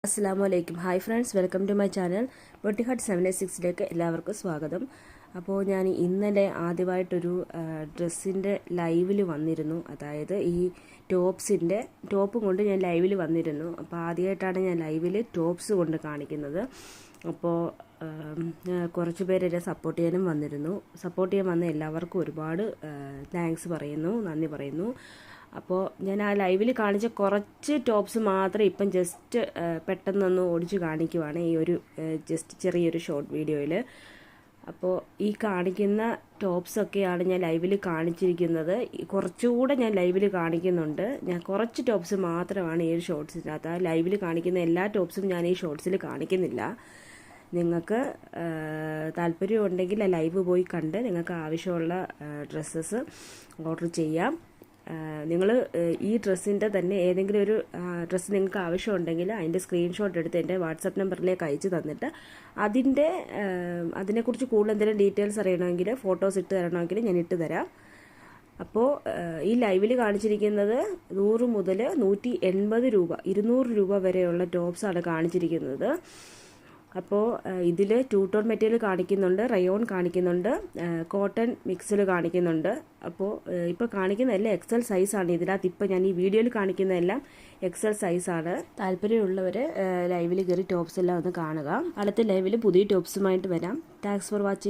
അസ്സലാമലൈക്കും. Hi friends, welcome to my channel വെട്ടിഹാർട്ട് 786ലേക്ക് എല്ലാവർക്കും സ്വാഗതം. അപ്പോൾ ഞാൻ ഇന്നലെ ആദ്യമായിട്ടൊരു ഡ്രസ്സിൻ്റെ ലൈവിൽ വന്നിരുന്നു. അതായത് ഈ ടോപ്പ് കൊണ്ട് ഞാൻ ലൈവിൽ വന്നിരുന്നു. അപ്പോൾ ആദ്യമായിട്ടാണ് ഞാൻ ലൈവിൽ ടോപ്സ് കൊണ്ട് കാണിക്കുന്നത്. അപ്പോൾ കുറച്ച് പേര് എന്നെ സപ്പോർട്ട് ചെയ്യാനും വന്നിരുന്നു. സപ്പോർട്ട് ചെയ്യാൻ വന്ന എല്ലാവർക്കും ഒരുപാട് താങ്ക്സ് പറയുന്നു, നന്ദി പറയുന്നു. അപ്പോൾ ഞാൻ ആ ലൈവിൽ കാണിച്ച കുറച്ച് ടോപ്സ് മാത്രം ഇപ്പം ജസ്റ്റ് പെട്ടെന്നൊന്ന് ഓടിച്ച് കാണിക്കുവാണ് ഈ ഒരു ജസ്റ്റ് ചെറിയൊരു ഷോർട്ട് വീഡിയോയിൽ. അപ്പോൾ ഈ കാണിക്കുന്ന ടോപ്സൊക്കെയാണ് ഞാൻ ലൈവിൽ കാണിച്ചിരിക്കുന്നത്. കുറച്ചുകൂടെ ഞാൻ ലൈവിൽ കാണിക്കുന്നുണ്ട്. ഞാൻ കുറച്ച് ടോപ്സ് മാത്രമാണ് ഈ ഒരു ഷോർട്സിനകത്ത്. ആ ലൈവിൽ കാണിക്കുന്ന എല്ലാ ടോപ്സും ഞാൻ ഈ ഷോർട്സിൽ കാണിക്കുന്നില്ല. നിങ്ങൾക്ക് താല്പര്യമുണ്ടെങ്കിൽ ആ ലൈവ് പോയി കണ്ട് നിങ്ങൾക്ക് ആവശ്യമുള്ള ഡ്രസ്സസ് ഓർഡർ ചെയ്യാം. നിങ്ങൾ ഈ ഡ്രസ്സിൻ്റെ തന്നെ ഏതെങ്കിലും ഒരു ഡ്രസ്സ് നിങ്ങൾക്ക് ആവശ്യമുണ്ടെങ്കിൽ അതിൻ്റെ സ്ക്രീൻഷോട്ട് എടുത്ത് എൻ്റെ വാട്സപ്പ് നമ്പറിലേക്ക് അയച്ചു തന്നിട്ട് അതിനെക്കുറിച്ച് കൂടുതൽ എന്തെങ്കിലും ഡീറ്റെയിൽസ് അറിയണമെങ്കിൽ ഫോട്ടോസ് ഇട്ട് തരണമെങ്കിൽ ഞാൻ ഇട്ട് തരാം. അപ്പോൾ ഈ ലൈവിൽ കാണിച്ചിരിക്കുന്നത് 100 മുതൽ 180 രൂപ 200 രൂപ വരെയുള്ള ടോപ്സാണ് കാണിച്ചിരിക്കുന്നത്. അപ്പോൾ ഇതിൽ ടൂ ടോൺ മെറ്റീരിയൽ കാണിക്കുന്നുണ്ട്, റയോൺ കാണിക്കുന്നുണ്ട്, കോട്ടൺ മിക്സിൽ കാണിക്കുന്നുണ്ട്. അപ്പോൾ ഇപ്പോൾ കാണിക്കുന്നതെല്ലാം എക്സൽ സൈസാണ്. ഇതിനകത്ത് ഇപ്പോൾ ഞാൻ ഈ വീഡിയോയിൽ കാണിക്കുന്നതെല്ലാം എക്സൽ സൈസാണ്. താല്പര്യമുള്ളവർ ലൈവിൽ കയറി ടോപ്സ് എല്ലാം ഒന്ന് കാണുക. അടുത്ത ലൈവിൽ പുതിയ ടോപ്സുമായിട്ട് വരാം. Thanks for watching.